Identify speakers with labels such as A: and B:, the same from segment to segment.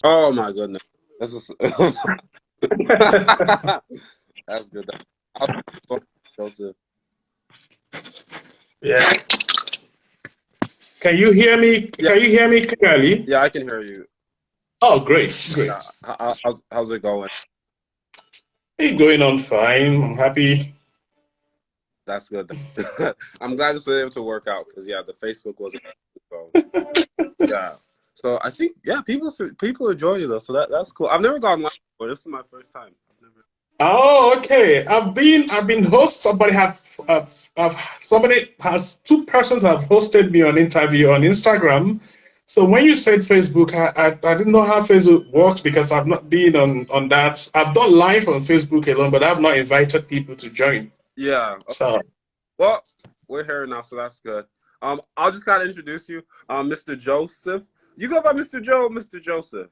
A: Oh my goodness. That's just, that's good. Joseph.
B: Yeah. Can you hear me?
A: Yeah,
B: Can you hear me clearly?
A: yeah, I can hear you.
B: Oh, great,
A: Yeah.
B: great.
A: How's it going?
B: It's going on fine. I'm happy.
A: That's good. I'm glad it's able to work out because yeah, the Facebook wasn't. So yeah. So I think yeah, people are joining us. So that's cool. I've never gone live before. This is my first time. I've never.
B: Oh, okay. I've been host. Somebody has two persons have hosted me on interview on Instagram. So when you said Facebook, I didn't know how Facebook works because I've not been on that. I've done live on Facebook alone, but I've not invited people to join.
A: Yeah.
B: So
A: Well, we're here now, so that's good. I'll just kind of introduce you, Mr. Joseph. You go by Mr. Joe, Mr. Joseph,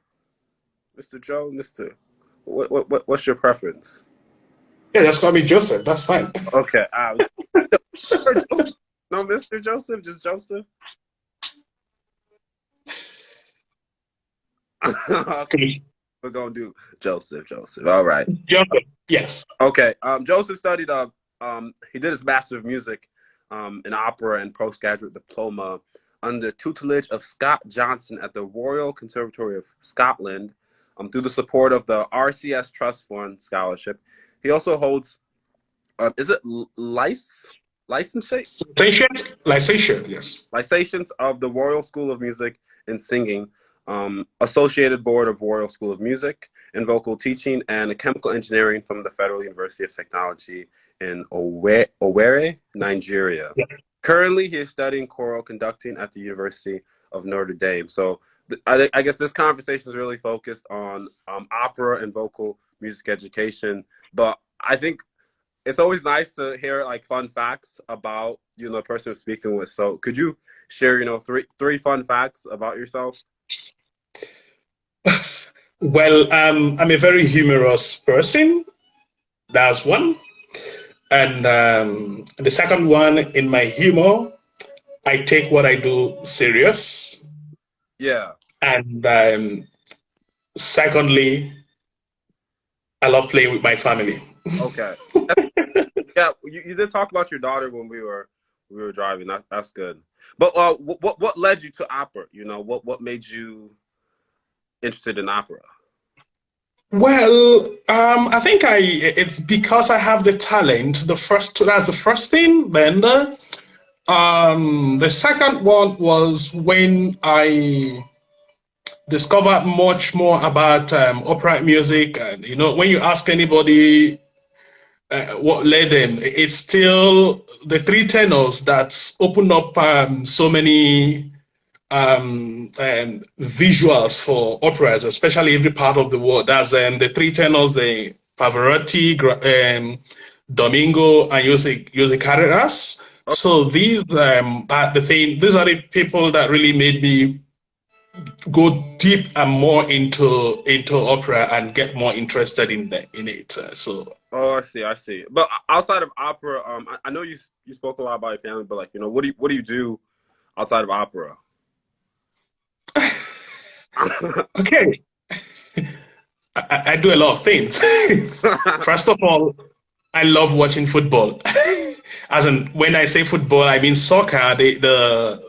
A: Mr. Joe, Mr. What's your preference?
B: yeah, just call me Joseph. That's fine.
A: Okay. No, Mr. Joseph, just Joseph. Okay, we're gonna do Joseph. Joseph. All right.
B: Joseph. Yes.
A: Okay. Joseph studied. He did his Master of Music, in opera and postgraduate diploma under tutelage of Scott Johnson at the Royal Conservatoire of Scotland, through the support of the RCS Trust Fund Scholarship. He also holds, is it licentiate?
B: Licentiate, yes.
A: License of the Royal School of Music and Singing, Associated Board of Royal School of Music and Vocal Teaching, and Chemical Engineering from the Federal University of Technology in Owerri, Nigeria.
B: Yeah.
A: Currently, he is studying choral conducting at the University of Notre Dame. So I guess this conversation is really focused on opera and vocal music education. But I think it's always nice to hear like fun facts about the person we're speaking with. So could you share three fun facts about yourself?
B: Well, I'm a very humorous person. That's one. And the second one, in my humor, I take what I do serious.
A: Yeah.
B: And secondly, I love playing with my family.
A: Okay. Yeah, you did talk about your daughter when we were driving. That's good. But what led you to opera? What made you interested in opera?
B: Well, I think it's because I have the talent. That's the first thing. Then the second one was when I discovered much more about opera music. And when you ask anybody what led them, it's still the three tenors that's opened up so many visuals for operas, especially every part of the world. That's the three tenors, the Pavarotti, Domingo, and Jose Carreras.
A: Oh,
B: So these are these are the people that really made me go deep and more into opera and get more interested in it.
A: oh, I see. But outside of opera, I know you spoke a lot about your family, but like what do you do outside of opera?
B: Okay, I do a lot of things. First of all, I love watching football. As in, when I say football, I mean soccer. The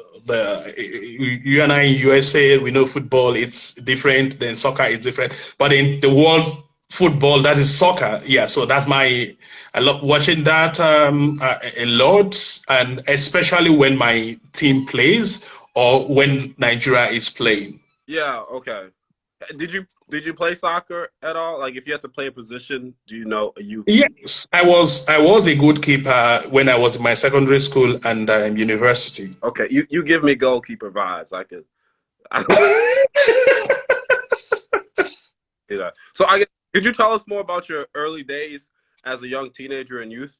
B: you and I in USA, we know football. It's different. Then soccer is different. But in the world football, that is soccer. Yeah. So that's my. I love watching that a lot, and especially when my team plays or when Nigeria is playing.
A: Yeah. Okay. Did you play soccer at all? Like, if you had to play a position, do you know you?
B: Yes, I was a goalkeeper when I was in my secondary school and university.
A: Okay, you give me goalkeeper vibes. I could. Yeah. So could you tell us more about your early days as a young teenager and youth?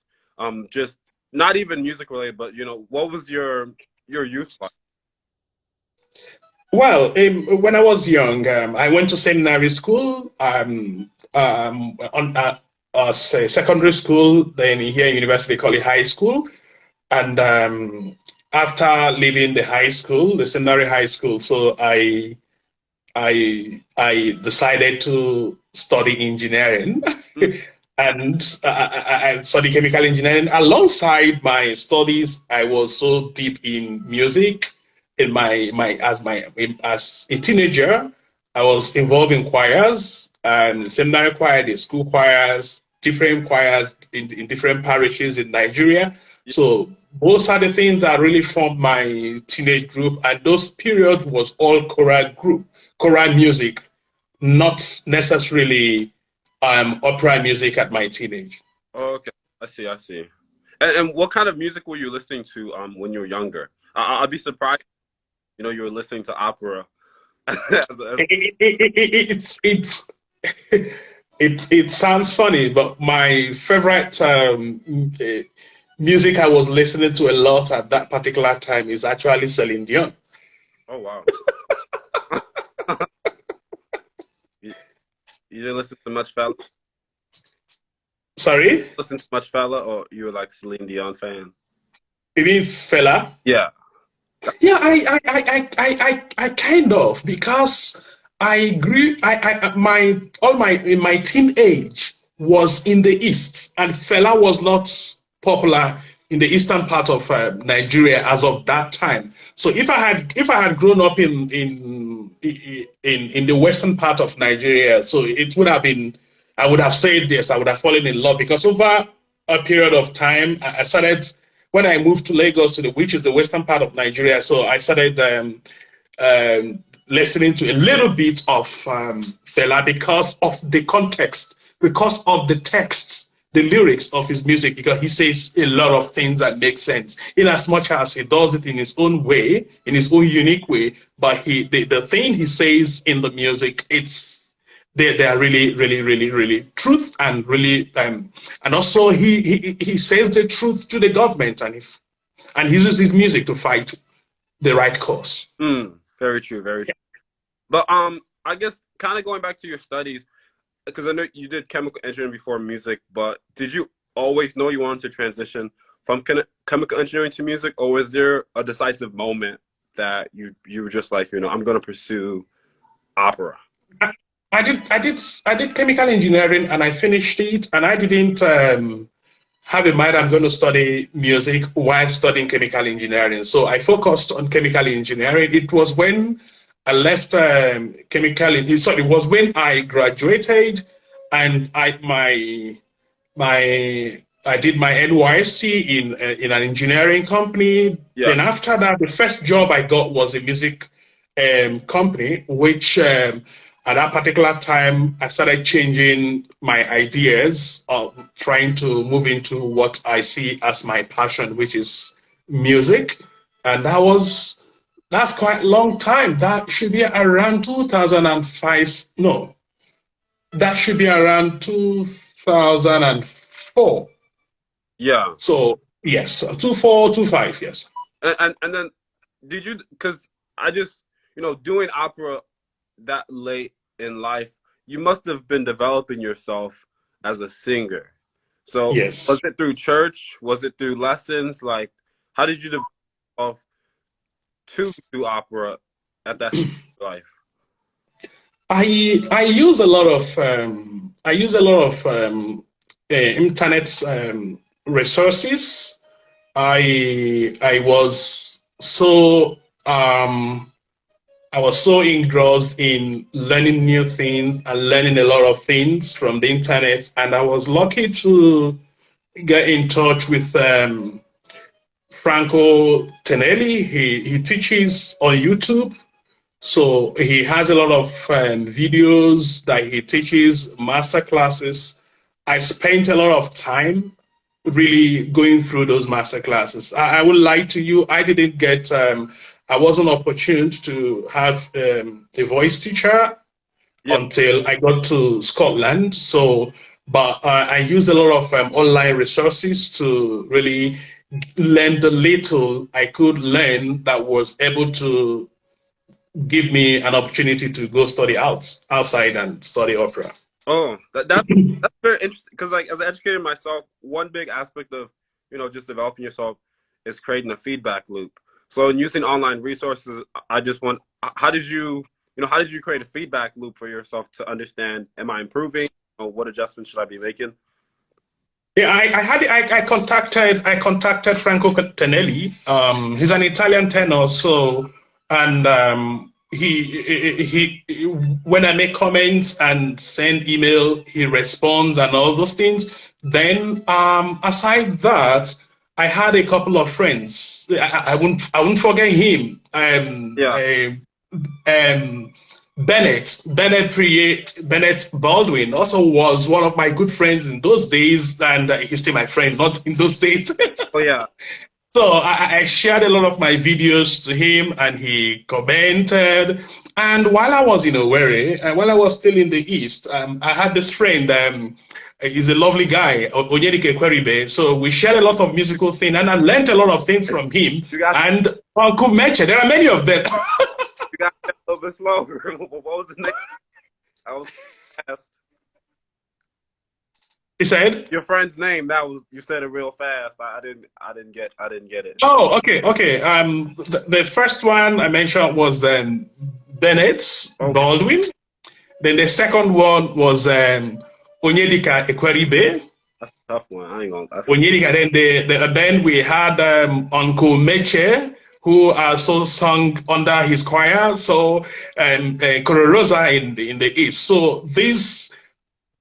A: Just not even music related, but what was your youth like?
B: Well, when I was young, I went to seminary school, on say secondary school, then here in university, they call it high school. And after leaving the high school, the seminary high school, so I I decided to study engineering. And I studied chemical engineering. Alongside my studies, I was so deep in music. As a teenager, I was involved in choirs and seminary choir, the school choirs, different choirs in different parishes in Nigeria. So those are the things that really formed my teenage group. And those periods was all choral music, not necessarily opera music at my teenage.
A: Oh, okay, I see. And what kind of music were you listening to when you were younger? I'd be surprised, you were listening to opera.
B: It sounds funny, but my favorite music I was listening to a lot at that particular time is actually Celine Dion.
A: Oh wow! you, you didn't listen to much fella?
B: Sorry?
A: Listen to much fella, or you were like Celine Dion fan?
B: You mean fella?
A: Yeah.
B: Yeah, I kind of, because I grew in my teenage was in the East, and fella was not popular in the eastern part of Nigeria as of that time. So if I had grown up in the western part of Nigeria, so it would have been, I would have said this, I would have fallen in love, because over a period of time I started, when I moved to Lagos, which is the western part of Nigeria, so I started listening to a little bit of Fela because of the context, because of the texts, the lyrics of his music, because he says a lot of things that make sense, in as much as he does it in his own way, in his own unique way. But the thing he says in the music, they are really, really, really, really truth, and really, and also he says the truth to the government, and he uses his music to fight the right cause.
A: Very true, very true. But I guess kind of going back to your studies, because I know you did chemical engineering before music, but did you always know you wanted to transition from chemical engineering to music, or was there a decisive moment that you were just like, I'm going to pursue opera?
B: I did chemical engineering, and I finished it, and I didn't have in mind I'm going to study music while studying chemical engineering. So I focused on chemical engineering. It was when I left it was when I graduated, and I did my NYSC in an engineering company.
A: Yeah.
B: Then after that, the first job I got was a music company, which at that particular time, I started changing my ideas of trying to move into what I see as my passion, which is music. And that's quite a long time. That should be around 2005. No, that should be around 2004.
A: Yeah.
B: So, yes, 24, 25, yes.
A: And then did you, because I just, doing opera that late in life, you must have been developing yourself as a singer. So
B: yes.
A: Was it through church? Was it through lessons? Like, how did you develop to do opera at that stage of life?
B: I use a lot of internet resources. I was so engrossed in learning new things and learning a lot of things from the internet, and I was lucky to get in touch with Franco Tenelli. He teaches on YouTube. So he has a lot of videos that he teaches, master classes. I spent a lot of time really going through those master classes. I would lie to you, I didn't get, I wasn't opportune to have a voice teacher until I got to Scotland. So, but I used a lot of online resources to really learn the little I could learn that was able to give me an opportunity to go study outside and study opera.
A: Oh, that's very interesting, because like as an educator myself, one big aspect of just developing yourself is creating a feedback loop. So in using online resources, I just want, how did you how did you create a feedback loop for yourself to understand, am I improving? Or what adjustments should I be making?
B: Yeah, I contacted Franco Tenelli. He's an Italian tenor, so and he when I make comments and send email, he responds and all those things. Then aside that, I had a couple of friends. I wouldn't forget him.
A: Yeah.
B: Bennett Baldwin also was one of my good friends in those days, and he's still my friend, not in those days.
A: Oh yeah.
B: So I shared a lot of my videos to him, and he commented. And while I was in Owerri, while I was still in the East, I had this friend. He's a lovely guy, Onyedike Kweribe. So we shared a lot of musical things, and I learned a lot of things from him.
A: You guys,
B: And Uncle Meche, there are many of them.
A: you got a little bit slower. What was the name? I was fast.
B: He said.
A: Your friend's name. You said it real fast. I didn't get it.
B: Oh, okay. The first one I mentioned was Bennett Baldwin. Then the second one was Onyedika Ekweribe.
A: That's a tough one. I ain't gonna.
B: Onyedika. Then we had Uncle Meche, who also sung under his choir. So Kororosa in the East. So these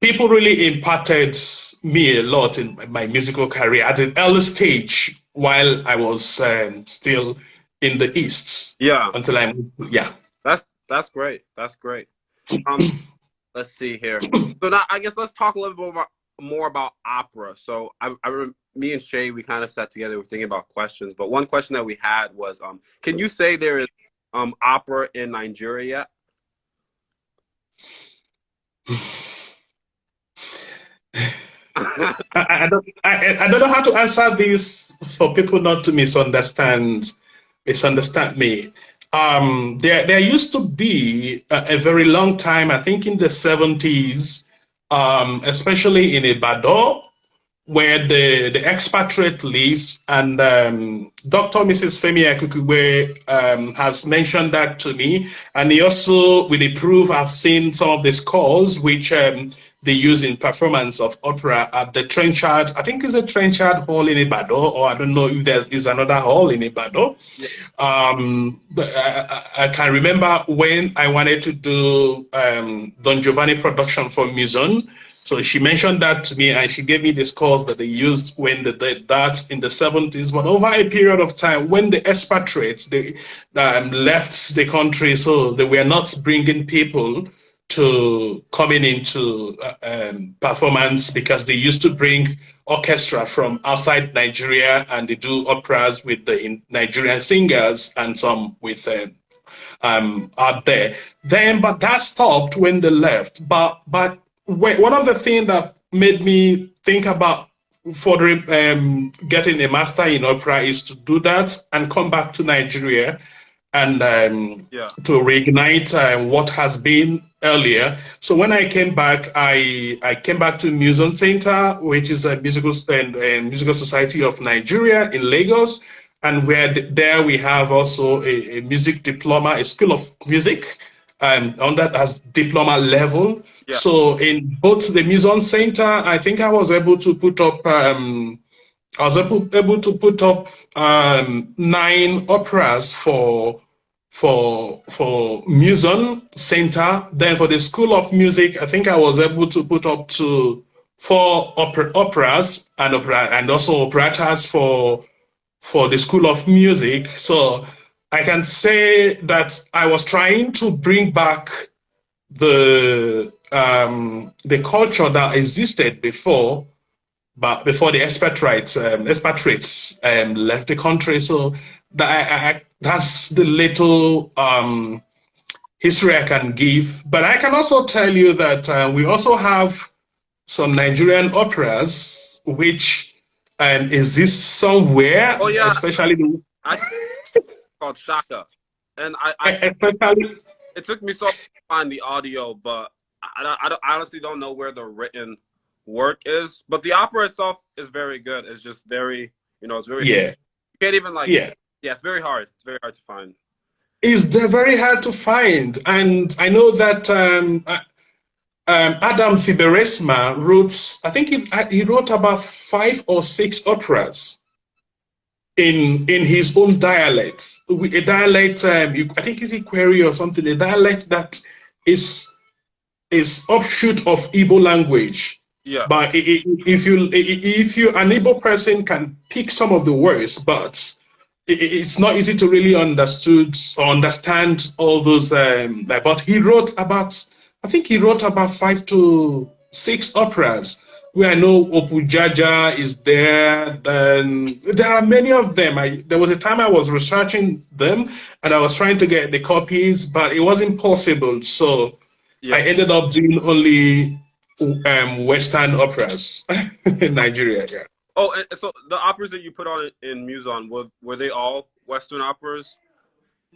B: people really impacted me a lot in my musical career at an early stage while I was still in the East.
A: Yeah.
B: Until I moved. Yeah.
A: That's great. That's great. Let's see here. So now I guess let's talk a little bit more about opera. So I remember me and Shay, we kind of sat together, we're thinking about questions, but one question that we had was, can you say there is opera in Nigeria yet?
B: I don't know how to answer this for people not to misunderstand me. There used to be a very long time, I think in the 70s, especially in Ibadan, where the expatriate lives, and Dr. Mrs. Femi Akukwe has mentioned that to me, and he also, with the proof, I've seen some of the scores which they use in performance of opera at the Trenchard. I think it's a Trenchard Hall in Ibadan, or I don't know if there is another hall in Ibadan. Yeah. I can remember when I wanted to do Don Giovanni production for MUSON. So she mentioned that to me, and she gave me the scores that they used when they did that in the 70s. But over a period of time, when the expatriates left the country, so they were not bringing people to coming into performance, because they used to bring orchestra from outside Nigeria, and they do operas with the Nigerian singers and some with out there. But that stopped when they left. But one of the things that made me think about further getting a master in opera is to do that and come back to Nigeria and to reignite what has been earlier. So when I came back, I came back to MUSON Center, which is a musical society of Nigeria in Lagos, and there we have also a music diploma, a school of music, on that as diploma level. Yeah. So in both the MUSON Center, I think I was able to put up 9 operas for MUSON Center. Then for the School of Music, I think I was able to put up to 4 operas and also operettas for the School of Music. So I can say that I was trying to bring back the culture that existed before, but before the expatriates left the country. So that's the little history I can give. But I can also tell you that we also have some Nigerian operas which exist somewhere.
A: Oh yeah,
B: especially
A: called Shaka, and
B: especially.
A: It took me so long to find the audio, but I honestly don't know where the written work is. But the opera itself is very good. It's just very, it's very.
B: Yeah.
A: You can't even like.
B: Yeah.
A: Yeah, it's very hard. It's very hard to find.
B: they're very hard to find. And I know that Adam Fiberesma wrote, I think he wrote about 5 or 6 operas in his own dialect. A dialect, I think it's Ikweri or something, a dialect that is offshoot of Igbo language.
A: Yeah.
B: But if you an Igbo person can pick some of the words, but it's not easy to really understand all those. But he wrote about, I think he wrote about 5 to 6 operas. Where I know Opujaja is there. Then there are many of them. There was a time I was researching them and I was trying to get the copies, but it wasn't possible. So
A: Yeah.
B: I ended up doing only Western operas in Nigeria. Yeah.
A: Oh, and so the operas that you put on in MUSON, were they all Western operas?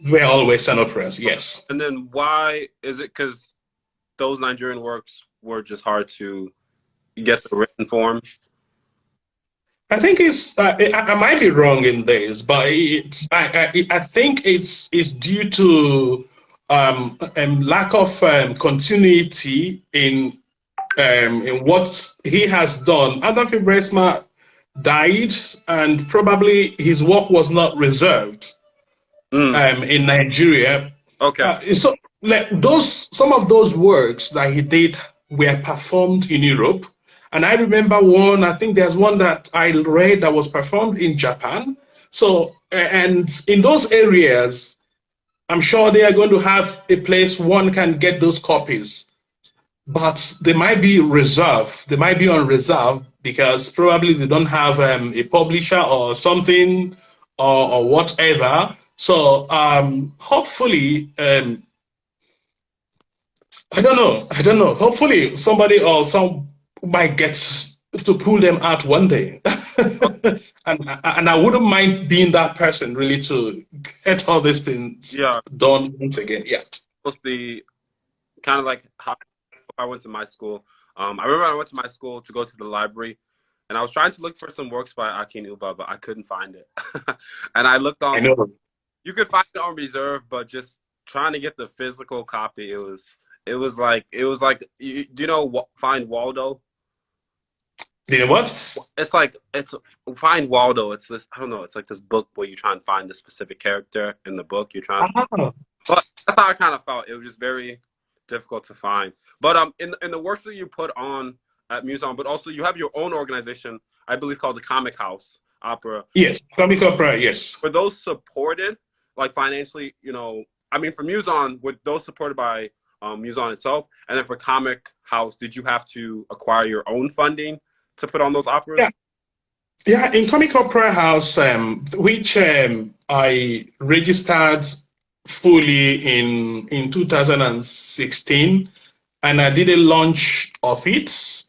B: We're all Western operas, yes.
A: And then why is it because those Nigerian works were just hard to get the written form?
B: I think I might be wrong in this, but I think it's due to lack of continuity in what he has done. Adam Fibresma died, and probably his work was not reserved in Nigeria.
A: Okay.
B: So like some of those works that he did were performed in Europe. And I remember one, I think there's one that I read that was performed in Japan. So, and in those areas, I'm sure they are going to have a place one can get those copies. But they might be reserved, they might be on reserve because probably they don't have a publisher or something or whatever. So hopefully, I don't know. Hopefully somebody or some might get to pull them out one day. and I wouldn't mind being that person really to get all these things done once again. Yeah.
A: Supposed to be kind of like how I went to my school. I remember I went to my school to go to the library, and I was trying to look for some works by Akin Uba, but I couldn't find it. And I looked on.
B: I know.
A: You could find it on reserve, but just trying to get the physical copy, it was like do you know Find Waldo?
B: Do you know what?
A: It's Find Waldo. It's this, I don't know, it's like this book where you try and find the specific character in the book. You're trying but that's how I kind of felt. It was just very difficult to find. But in the works that you put on at MUSON, but also you have your own organization, I believe called the Comic House Opera.
B: Yes, Comic Opera, yes.
A: Were those supported, like financially, I mean for MUSON, were those supported by MUSON itself? And then for Comic House, did you have to acquire your own funding to put on those operas?
B: Yeah, in Comic Opera House, which I registered fully in 2016, and I did a launch of it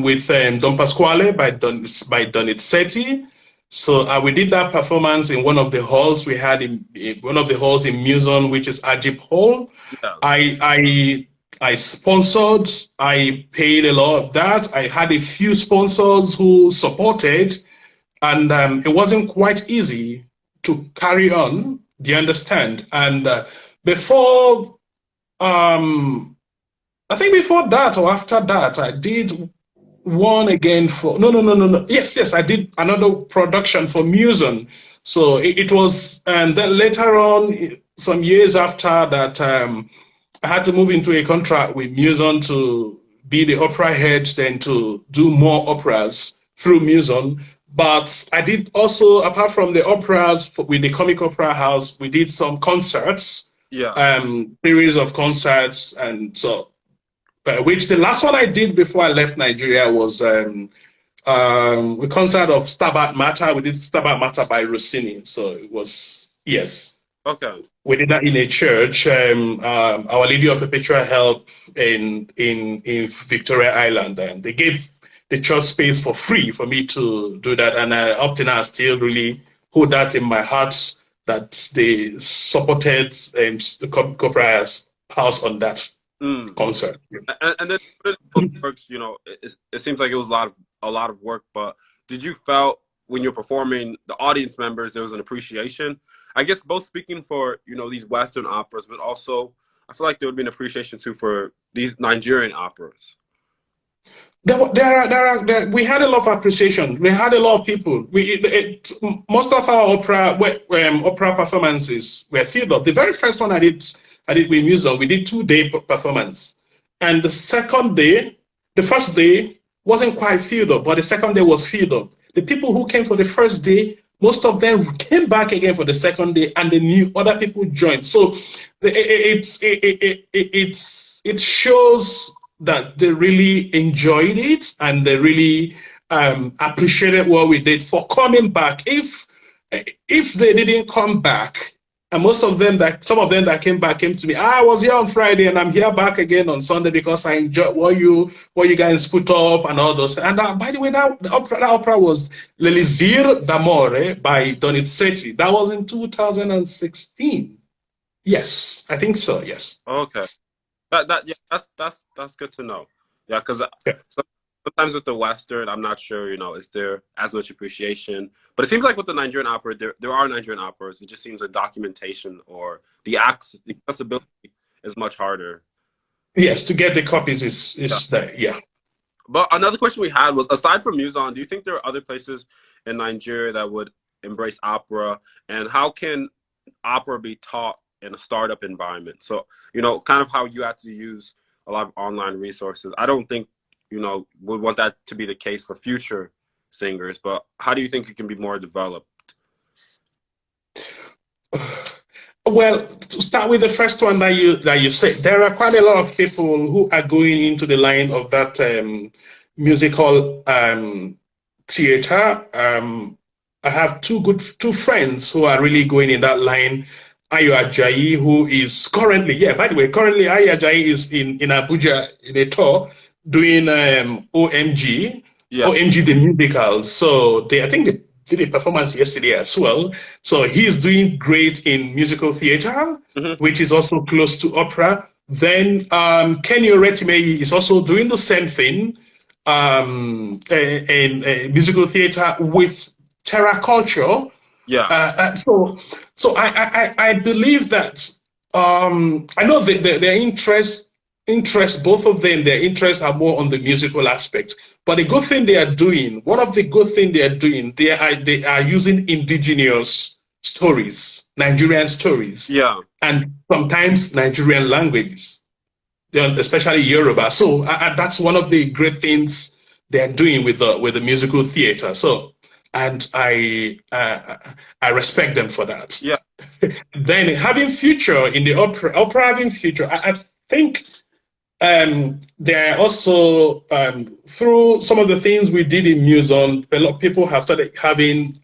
B: with Don Pasquale by Donizetti. So we did that performance in one of the halls we had in one of the halls in MUSON, which is Ajib Hall. Yeah. I sponsored, I paid a lot of that. I had a few sponsors who supported, and it wasn't quite easy to carry on, do you understand? And before, I think before that or after that, I did one again for, no. Yes, I did another production for MUSON. So it was, and then later on, some years after that, I had to move into a contract with MUSON to be the opera head, then to do more operas through MUSON. But I did also, apart from the operas with the Comic Opera House, we did some concerts, series of concerts, and so, which the last one I did before I left Nigeria was a concert of Stabat Mater. We did Stabat Mater by Rossini, so it was, yes.
A: Okay.
B: We did that in a church. Our Lady of Perpetual Help in Victoria Island, and they gave the church space for free for me to do that. And up to now, I still really hold that in my heart that they supported the Comic Opera House on that concert.
A: And then works, it seems like it was a lot of work. But did you felt when you're performing, the audience members, there was an appreciation. I guess both speaking for, you know, these Western operas, but also I feel like there would be an appreciation too for these Nigerian operas.
B: We had a lot of appreciation. We had a lot of people. Most of our opera performances were filled up. The very first one I did with MUSON, we did 2-day performance. And the first day wasn't quite filled up, but the second day was filled up. The people who came for the first day, most of them came back again for the second day, and the new other people joined. So it shows that they really enjoyed it and they really appreciated what we did for coming back. If they didn't come back, and some of them that came back came to me, I was here on Friday and I'm here back again on Sunday because I enjoyed what you guys put up and all those. And by the way, that opera was L'Elisir d'Amore by Donizetti. That was in 2016. Yes, I think so. Yes.
A: Okay. Yeah, that's good to know. Yeah, because sometimes with the Western, I'm not sure, you know, is there as much appreciation. But it seems like with the Nigerian opera, there are Nigerian operas. It just seems the documentation or the accessibility is much harder.
B: Yes, to get the copies is there. Yeah.
A: But another question we had was, aside from MUSON, do you think there are other places in Nigeria that would embrace opera? And how can opera be taught in a startup environment? So, you know, kind of how you have to use a lot of online resources. I don't think, you know, would want that to be the case for future singers, but how do you think it can be more developed?
B: Well, to start with the first one that you said, there are quite a lot of people who are going into the line of that musical theater. I have two friends who are really going in that line. Ayo Ajayi, who is currently Ayo Ajayi is in Abuja in a tour doing OMG the musical. So I think they did a performance yesterday as well. So he's doing great in musical theater, which is also close to opera. Then Kenny Oretime is also doing the same thing in musical theater with terra culture.
A: Yeah.
B: So I believe that I know their interest, both of them, their interests are more on the musical aspect. But the good thing they are doing, one of the good things they are doing, they are using indigenous stories, Nigerian stories, and sometimes Nigerian languages, especially Yoruba. So that's one of the great things they are doing with the musical theater. So. And I respect them for that.
A: Yeah.
B: Then having future in the opera having future, I think there are also through some of the things we did in MUSON, a lot of people have started having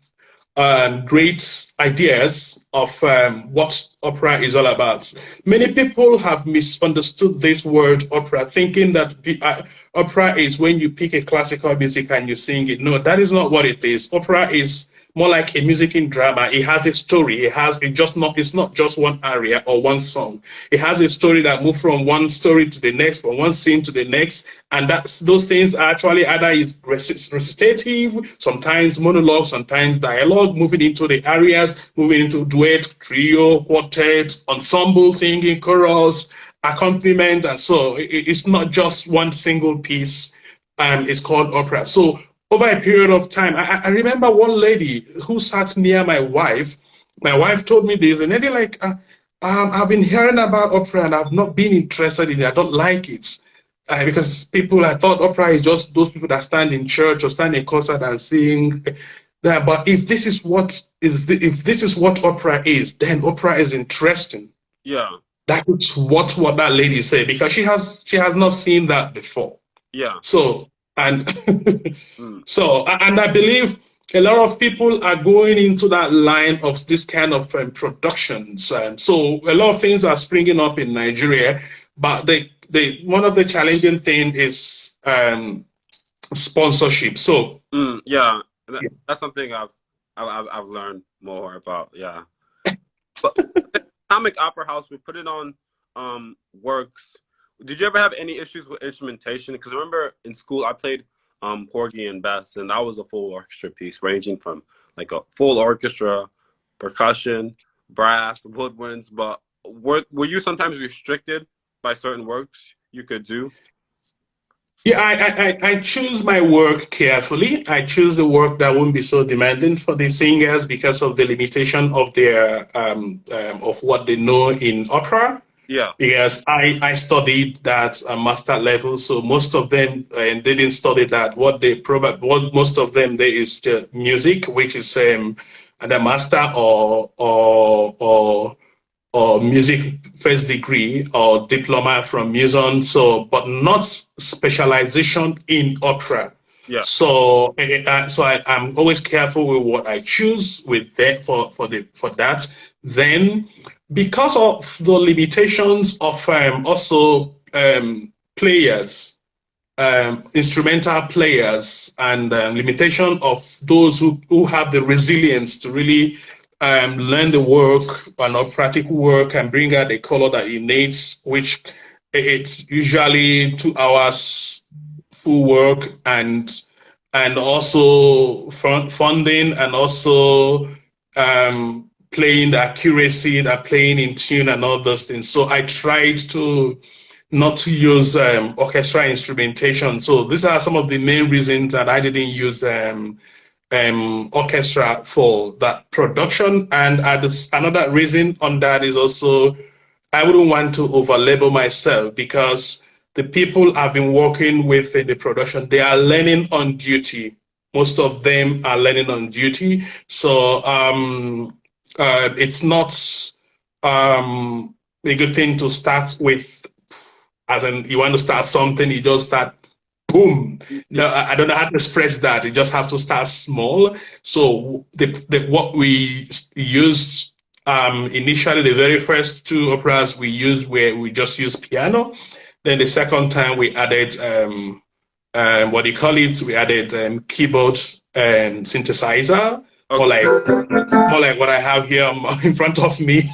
B: great ideas of what opera is all about. Many people have misunderstood this word opera, thinking that opera is when you pick a classical music and you sing it. No, that is not what it is. Opera is more like a music in drama. It has a story. It's not just one aria or one song. It has a story that moves from one story to the next, from one scene to the next. And those things are actually either recitative, sometimes monologue, sometimes dialogue, moving into the areas, moving into duet, trio, quartet, ensemble singing, chorals, accompaniment. And so it's not just one single piece. It's called opera. So over a period of time, I remember one lady who sat near my wife. My wife told me this, and they're like, I've been hearing about opera and I've not been interested in it. I don't like it. Because I thought opera is just those people that stand in church or stand in concert and sing. But if this is what opera is, then opera is interesting.
A: Yeah.
B: That is what that lady said, because she has not seen that before.
A: Yeah.
B: So and and I believe a lot of people are going into that line of this kind of productions. So a lot of things are springing up in Nigeria, but one of the challenging things is sponsorship. So
A: that's something I've learned more about. Yeah, but Comic Opera House, we put it on works. Did you ever have any issues with instrumentation? Because I remember in school I played Porgy and Bess, and that was a full orchestra piece, ranging from like a full orchestra, percussion, brass, woodwinds. But were you sometimes restricted by certain works you could do?
B: Yeah, I choose my work carefully. I choose the work that won't be so demanding for the singers because of the limitation of their of what they know in opera.
A: Yeah.
B: Because I studied that master level, so most of them they didn't study that. What most of them there is music, which is the master or music first degree or diploma from MUSON, so but not specialization in opera.
A: Yeah.
B: So I'm always careful with what I choose with that for that. Then, because of the limitations of also players, instrumental players, and limitation of those who have the resilience to really learn the work and operatic work and bring out the color that it needs, which it's usually 2 hours full work and also funding and also playing the accuracy, that playing in tune and all those things. So I tried to not to use orchestra instrumentation. So these are some of the main reasons that I didn't use orchestra for that production. And another reason on that is also I wouldn't want to overlabel myself because the people I've been working with in the production, they are learning on duty. Most of them are learning on duty. So it's not a good thing to start with, as in you want to start something, you just start boom. No, I don't know how to express that. You just have to start small. So what we used initially, the very first 2 operas we used where we just used piano. Then the second time we added what do you call it? We added keyboards and synthesizer,
A: Okay.
B: more like what I have here in front of me.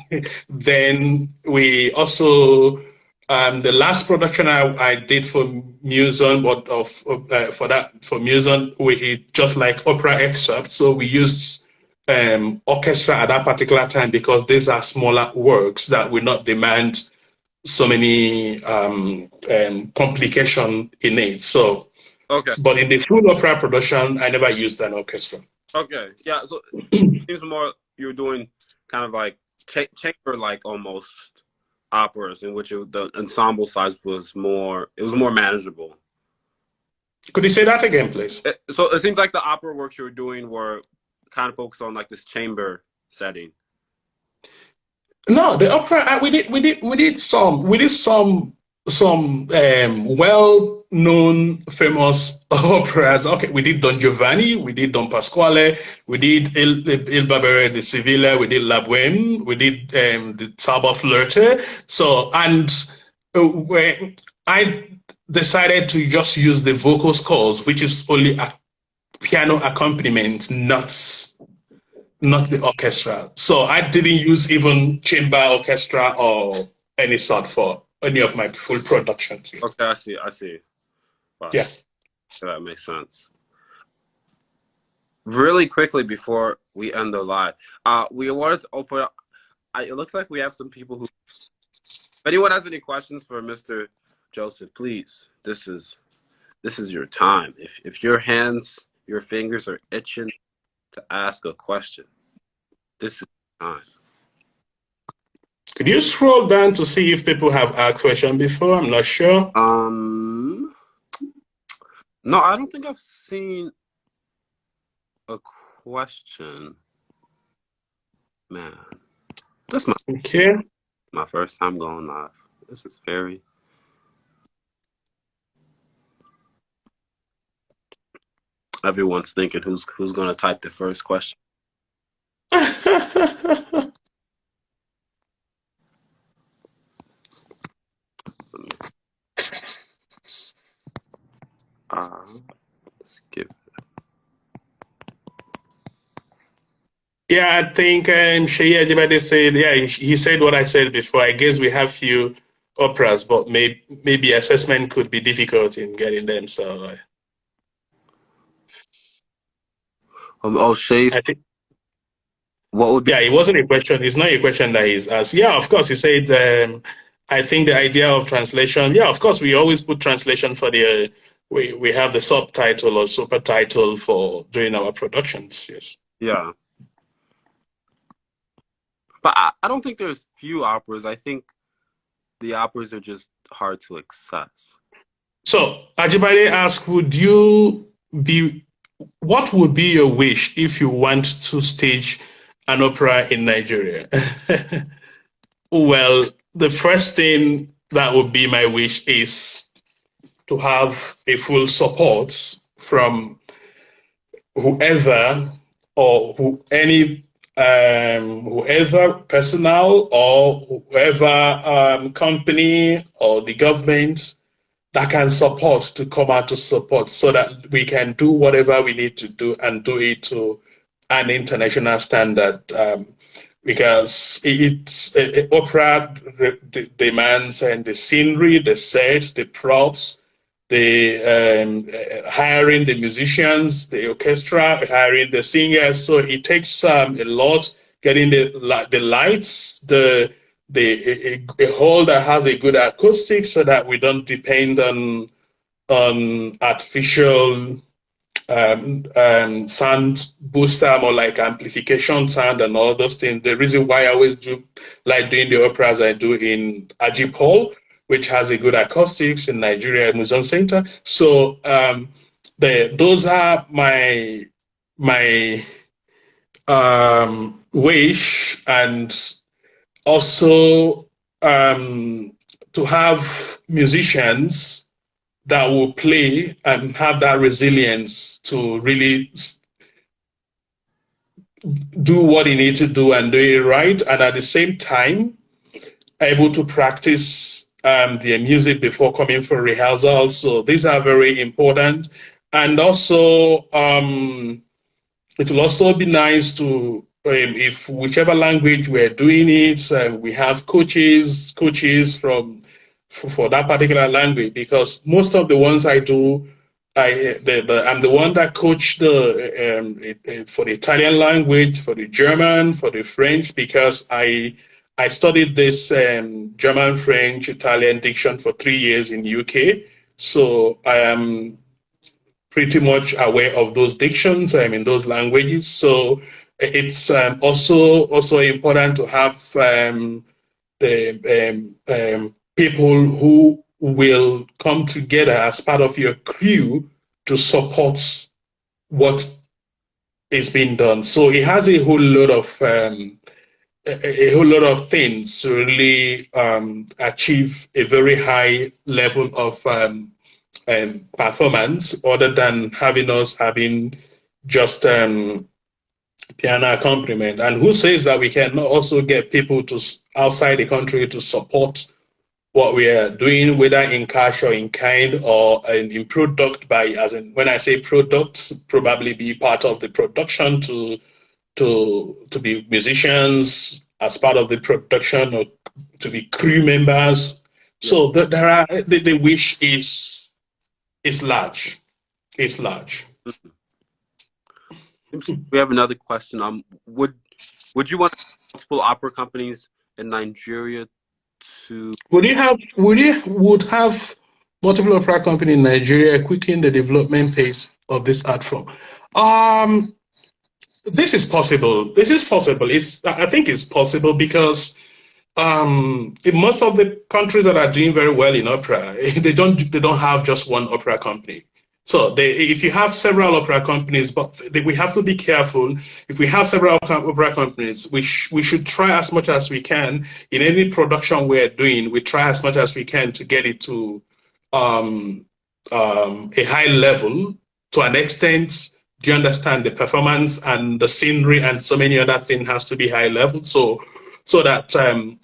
B: Then we also the last production I did for MUSON, but for MUSON, we just like opera excerpts. So we used orchestra at that particular time because these are smaller works that will not demand so many complication in it. So,
A: Okay.
B: but in the full opera production, I never used an orchestra.
A: Okay. Yeah. So it seems more you're doing kind of like chamber, like almost operas in which the ensemble size was more. It was more manageable.
B: Could you say that again, please?
A: So it seems like the opera works you were doing were kind of focused on like this chamber setting.
B: No, the opera we did some well-known famous operas. Okay, we did Don Giovanni, we did Don Pasquale, we did Il Barbiere di Siviglia, we did La Boheme, we did the Zauberflöte. So when I decided to just use the vocal scores, which is only a piano accompaniment, not the orchestra. So I didn't use even chamber orchestra or any sort for any of my full productions.
A: Okay, I see. Wow.
B: Yeah.
A: That makes sense. Really quickly before we end the live, we wanted to open up. It looks like we have some people who. If anyone has any questions for Mr. Joseph, please. This is your time. If your fingers are itching to ask a question, this is the time.
B: Could you scroll down to see if people have asked question before? I'm not sure.
A: No, I don't think I've seen a question. Man, that's my first time going live. This is very. Everyone's thinking who's going to type the first question. Skip.
B: Yeah, I think Shea Adibade said, yeah, he said what I said before. I guess we have few operas, but maybe assessment could be difficult in getting them. So
A: Oh, Shay's.
B: I think,
A: What would be?
B: yeah, it wasn't a question. It's not a question that he's asked. Yeah, of course, he said, I think the idea of translation, yeah, of course, we always put translation for the, we have the subtitle or supertitle for doing our productions, yes.
A: Yeah, but I don't think there's few operas. I think the operas are just hard to access.
B: So, Ajibade asked, what would be your wish if you want to stage an opera in Nigeria? Well, the first thing that would be my wish is to have a full support from whoever or whoever personnel or whoever company or the government that can support to come out to support so that we can do whatever we need to do and do it to an international standard. Because opera demands and the scenery, the set, the props, the hiring the musicians, the orchestra, hiring the singers. So it takes a lot getting the lights, a hall that has a good acoustic, so that we don't depend on artificial sound booster or like amplification sound and all those things. The reason why I always do like doing the operas I do in Ajip Hall, which has a good acoustics in Nigeria MUSON Center. So those are my wish, and also to have musicians that will play and have that resilience to really do what you need to do and do it right, and at the same time able to practice their music before coming for rehearsal. So these are very important. And also it will also be nice to if whichever language we're doing it, we have coaches for that particular language, because most of the ones I do, I'm the one that coach for the Italian language, for the German, for the French, because I studied this German, French, Italian diction for 3 years in the UK. So I am pretty much aware of those dictions in those languages. So it's also important to have the people who will come together as part of your crew to support what is being done. So it has a whole lot of things to really achieve a very high level of performance, other than having just piano accompaniment. And who says that we can also get people to outside the country to support what we are doing, whether in cash or in kind or in product, by, as in when I say products, probably be part of the production to be musicians as part of the production, or to be crew members. So the wish is large. It's large.
A: We have another question. Would you want multiple opera companies in Nigeria to?
B: Would have multiple opera company in Nigeria quicken the development pace of this art form? This is possible. I think it's possible because in most of the countries that are doing very well in opera, they don't have just one opera company. So if you have several opera companies, but we have to be careful. If we have several opera companies, we should try as much as we can in any production we're doing. We try as much as we can to get it to a high level, to an extent. Do you understand? The performance and the scenery and so many other things has to be high level. So that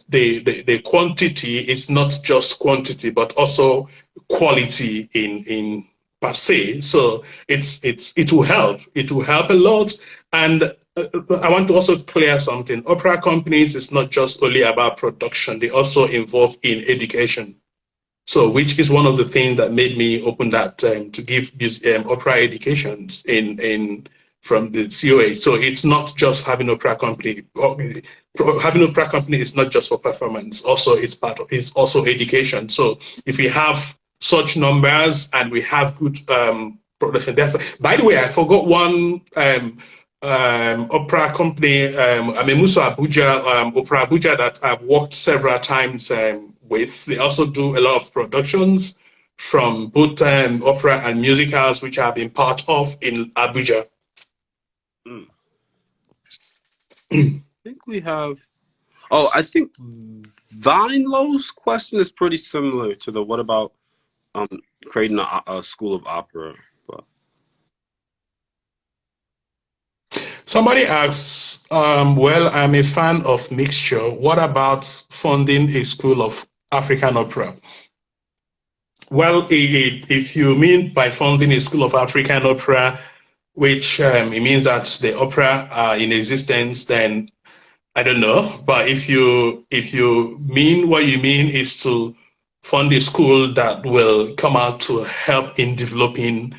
B: the quantity is not just quantity, but also quality in per se. So it will help. It will help a lot. And I want to also clear something. Opera companies is not just only about production. They also involve in education. So, which is one of the things that made me open that to give opera educations from the COH. So it's not just having opera company. Having opera company is not just for performance. Also, it's also education. So if we have such numbers and we have good production, by the way, I forgot one opera company, Amemuso Abuja, Opera Abuja, that I've worked several times with. They also do a lot of productions from both opera and musicals, which I've been part of in Abuja.
A: I think we have. Oh, I think Vinelow's question is pretty similar to the what about creating a school of opera. But
B: somebody asks, well, I'm a fan of mixture. What about funding a school of African opera? Well, if you mean by funding a school of African opera, which it means that the opera are in existence, then I don't know. But if you mean what you mean is to fund a school that will come out to help in developing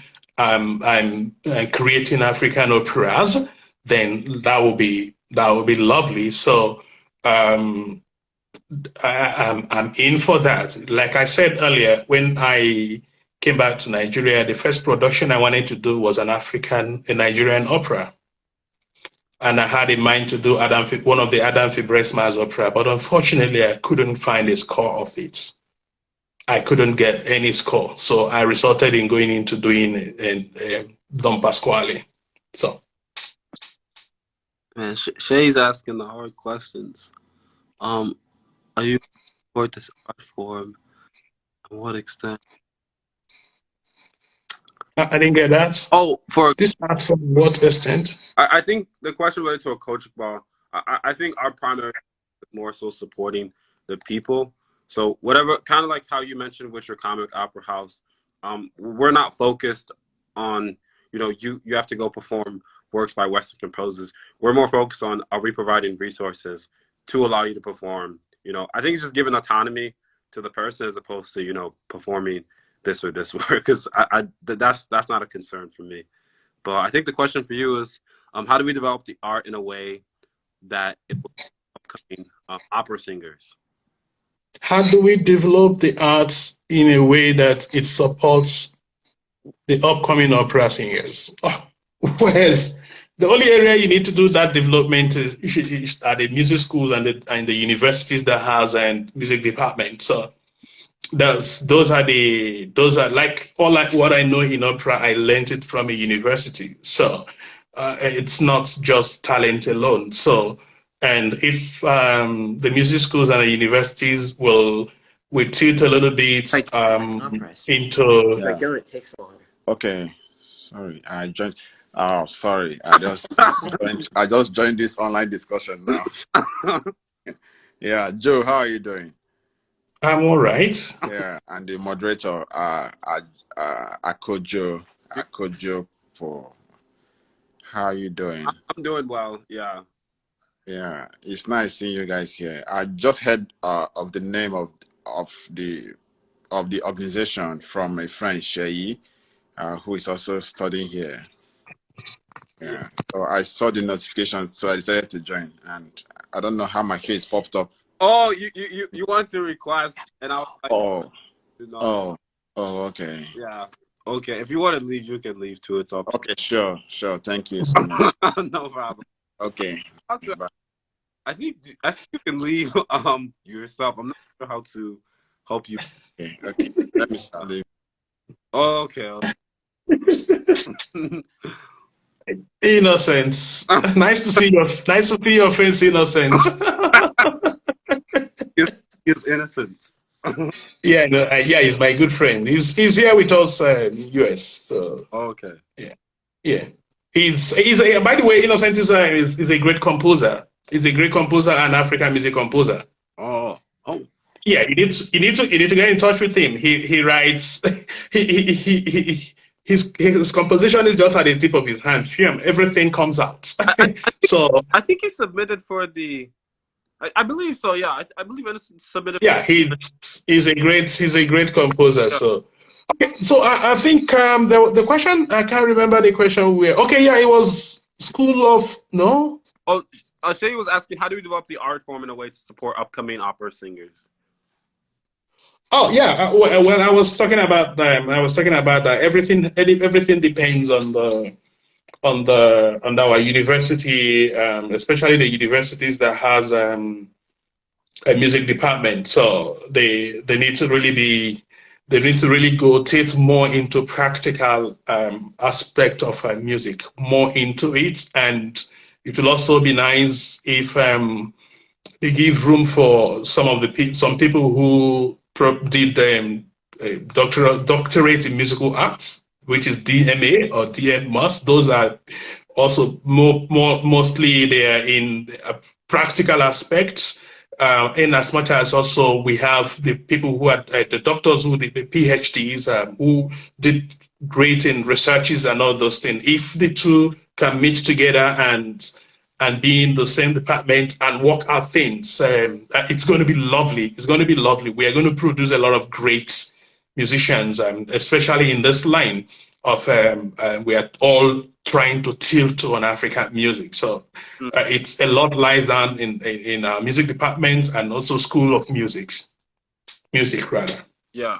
B: creating African operas, then that would be lovely. So I'm in for that. Like I said earlier, when I came back to Nigeria, the first production I wanted to do was a Nigerian opera. And I had in mind to do one of the DipABRSM's opera, but unfortunately I couldn't find a score of it. I couldn't get any score. So I resulted in going into doing Don Pasquale. So.
A: man, Shay's asking the hard questions. Are you support this art form? To what extent?
B: I didn't get that.
A: Oh, for
B: this art form, what extent?
A: I think the question related to a coaching ball. I think our primary is more so supporting the people. So whatever, kind of like how you mentioned with your comic opera house, we're not focused on, you have to go perform works by Western composers. We're more focused on, are we providing resources to allow you to perform? I think it's just giving autonomy to the person as opposed to, performing this or this work, because that's not a concern for me. But I think the question for you is, how do we develop the art in a way that it will upcoming opera singers?
B: How do we develop the arts in a way that it supports the upcoming opera singers? Well, the only area you need to do that development is at the music schools and the universities that has a music department. So those are like what I know in opera. I learned it from a university. So it's not just talent alone. So, and if the music schools and the universities will tilt a little bit into.
C: If I don't, it takes longer.
D: Okay, sorry, I joined. Oh, sorry, I just joined this online discussion now. Yeah, Joe, how are you doing?
B: I'm all right.
D: Yeah, and the moderator, Akojo for. How are you doing?
A: I'm doing well. Yeah.
D: Yeah, it's nice seeing you guys here. I just heard of the name of the organization from a friend, Sheyi, who is also studying here. Yeah, so I saw the notification, so I decided to join, and I don't know how my face popped up.
A: Oh, you want to request, and I was like,
D: okay.
A: Yeah. Okay. If you want to leave, you can leave too. It's up.
D: Okay, sure. Thank you so much.
A: No problem.
D: Okay.
A: I think you can leave yourself. I'm not sure how to help you.
D: Okay. Let me leave.
A: Okay.
B: Innocence. Nice to see your face, Innocence.
A: He's innocent.
B: Yeah, he's my good friend. He's here with us in US. So
A: okay.
B: Yeah. He's by the way, Innocent is a great composer. He's a great composer and African music composer.
A: Oh.
B: Yeah, you need to get in touch with him. He writes. His composition is just at the tip of his hand. Everything comes out. So
A: I think he submitted for the. I believe so. Yeah, I believe Ernesto submitted.
B: Yeah, he's a great composer. Yeah. So Okay, so I think the question, I can't remember the question where. Okay, yeah, it was School of, no?
A: Oh, Shay was asking, how do we develop the art form in a way to support upcoming opera singers?
B: Oh yeah, well, I was talking about that everything depends on on our university, especially the universities that has a music department. So they need to really be they need to really go take more into practical aspect of music, more into it, and it will also be nice if they give room for some people who did doctorate in musical arts, which is DMA or DM Mus. Those are also mostly they are in practical aspects. In as much as also we have the people who are the doctors who did the PhDs who did great in researches and all those things. If the two can meet together and be in the same department and work out things, it's going to be lovely. It's going to be lovely. We are going to produce a lot of great musicians, especially in this line of we are all trying to tilt on African music. So it's a lot lies down in our music departments and also School of music rather.
A: Yeah.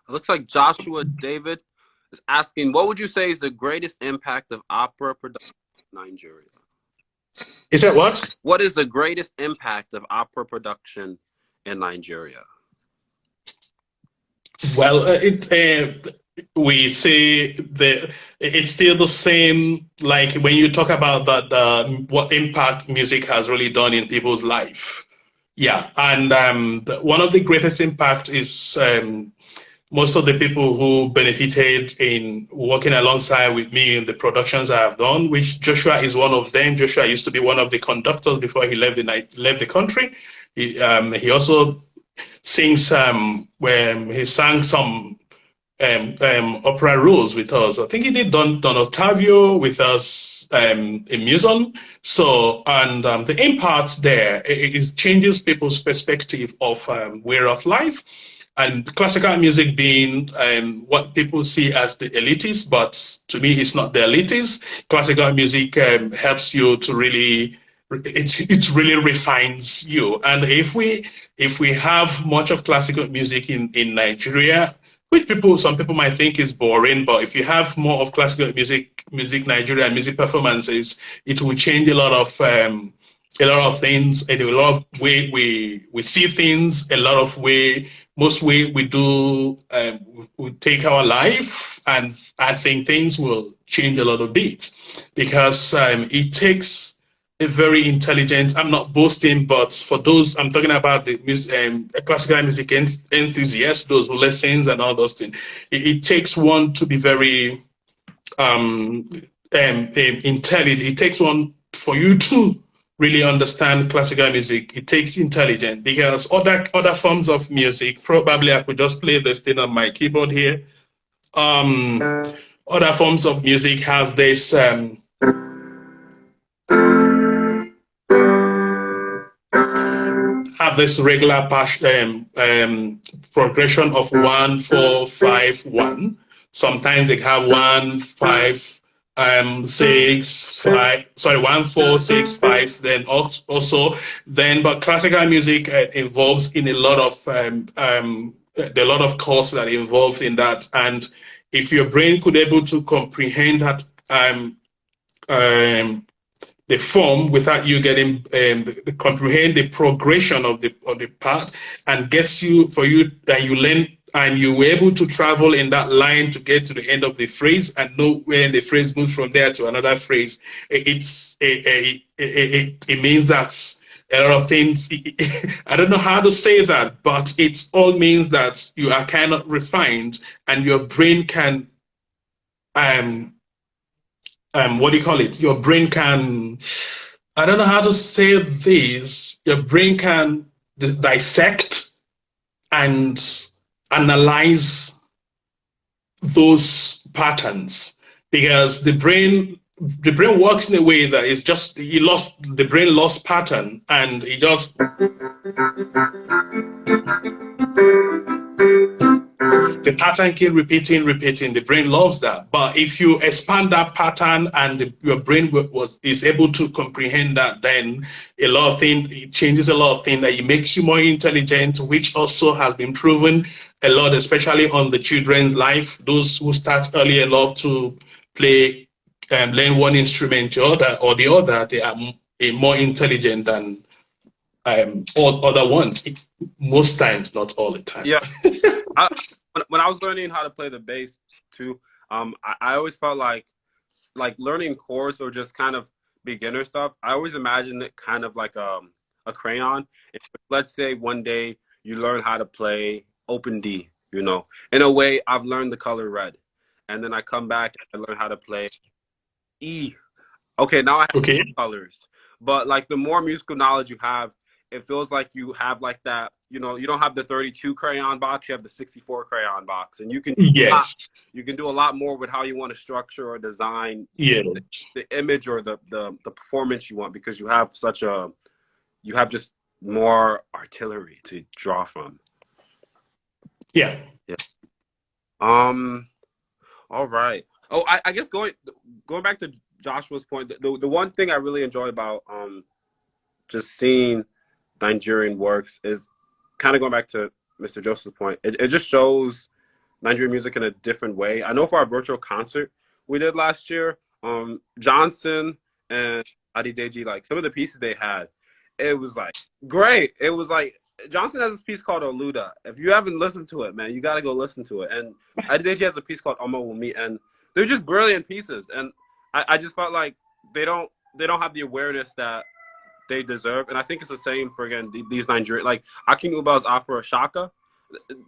A: It looks like Joshua David is asking, what would you say is the greatest impact of opera production in Nigeria?
B: Is that what?
A: What is the greatest impact of opera production in Nigeria?
B: Well, we say it's still the same. Like when you talk about that, what impact music has really done in people's life. Yeah, and one of the greatest impact is most of the people who benefited in working alongside with me in the productions I have done, which Joshua is one of them. Joshua used to be one of the conductors before he left the country. He also sings when he sang some opera roles with us. I think he did Don Ottavio with us in MUSON. So, and the impact there, it changes people's perspective of way of life. And classical music being what people see as the elitist, but to me, it's not the elitist. Classical music helps you to really, it really refines you. And if we have much of classical music in Nigeria, which some people might think is boring, but if you have more of classical music Nigeria music performances, it will change a lot of things, and a lot of way we see things, a lot of most way we do we take our life, and I think things will change a little bit because it takes a very intelligent, I'm not boasting, but for those, I'm talking about the classical music enthusiasts, those who listens and all those things, it takes one to be very intelligent. It takes one for you to really understand classical music. It takes intelligence because other forms of music, probably I could just play this thing on my keyboard here. Other forms of music has this regular progression of 1 4 5 1. Sometimes they have 1 5 6 5, sorry, 1 4 6 5. Then also but classical music involves in a lot of course that involved in that, and if your brain could able to comprehend that the form without you getting comprehend the progression of the part, and gets you for you that you learn and you were able to travel in that line to get to the end of the phrase and know when the phrase moves from there to another phrase. It means that a lot of things, I don't know how to say that, but it all means that you are kind of refined and your brain can what do you call it? Your brain can, I don't know how to say this, your brain can dissect and analyze those patterns, because the brain works in a way that is just the brain lost pattern, and it just The pattern keep repeating, the brain loves that. But if you expand that pattern and your brain is able to comprehend that, then it changes a lot of things, that it makes you more intelligent, which also has been proven a lot, especially on the children's life. Those who start early enough to play, learn one instrument or the other, they are more intelligent than all other ones. Most times, not all the time.
A: Yeah. When I was learning how to play the bass too, I always felt like learning chords or just kind of beginner stuff. I always imagined it kind of like a crayon. If, let's say one day you learn how to play open D, you know, in a way I've learned the color red, and then I come back and I learn how to play E. Okay, now I have colors, but like the more musical knowledge you have, it feels like you have like that, you know, you don't have the 32 crayon box, you have the 64 crayon box, and you can do a lot more with how you want to structure or design the image or the performance you want, because you have just more artillery to draw from.
B: Yeah.
A: All right. Oh, I guess going back to Joshua's point, the one thing I really enjoy about just seeing Nigerian works is kind of going back to Mr. Joseph's point. It just shows Nigerian music in a different way. I know for our virtual concert we did last year, Johnson and Adideji, like some of the pieces they had, it was like great. It was like Johnson has this piece called Oluda. If you haven't listened to it, man, you got to go listen to it. And Adideji has a piece called Omo Wumi, and they're just brilliant pieces. And I just felt like they don't have the awareness that they deserve. And I think it's the same for, again, these Nigerian, like Akin Ubal's opera Shaka.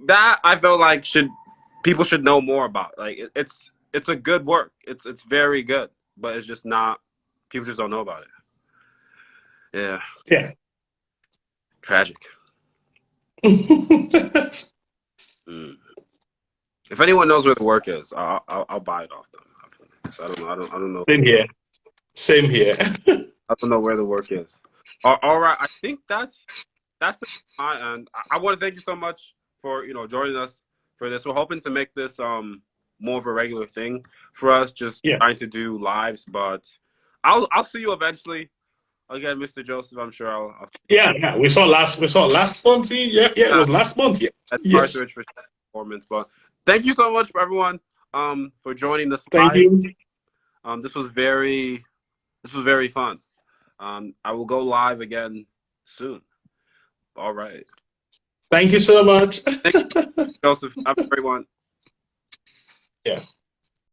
A: That I felt like people should know more about. Like it's a good work. It's very good, but it's just not, people just don't know about it. Yeah.
B: Yeah.
A: Tragic. If anyone knows where the work is, I'll buy it off them. I don't know.
B: Same here.
A: I don't know where the work is. All right. I think that's it. And I want to thank you so much for joining us for this. We're hoping to make this more of a regular thing for us, just trying to do lives. But I'll see you eventually. Again, Mr. Joseph, I'm sure I'll
B: yeah. We saw last month. Yeah, it was last month. Yeah.
A: That's partridge for performance. But thank you so much for everyone for joining us.
B: Thank you.
A: This was very fun. I will go live again soon. All right.
B: Thank you so much.
A: Thank you, Joseph. Have a great one.
B: Yeah.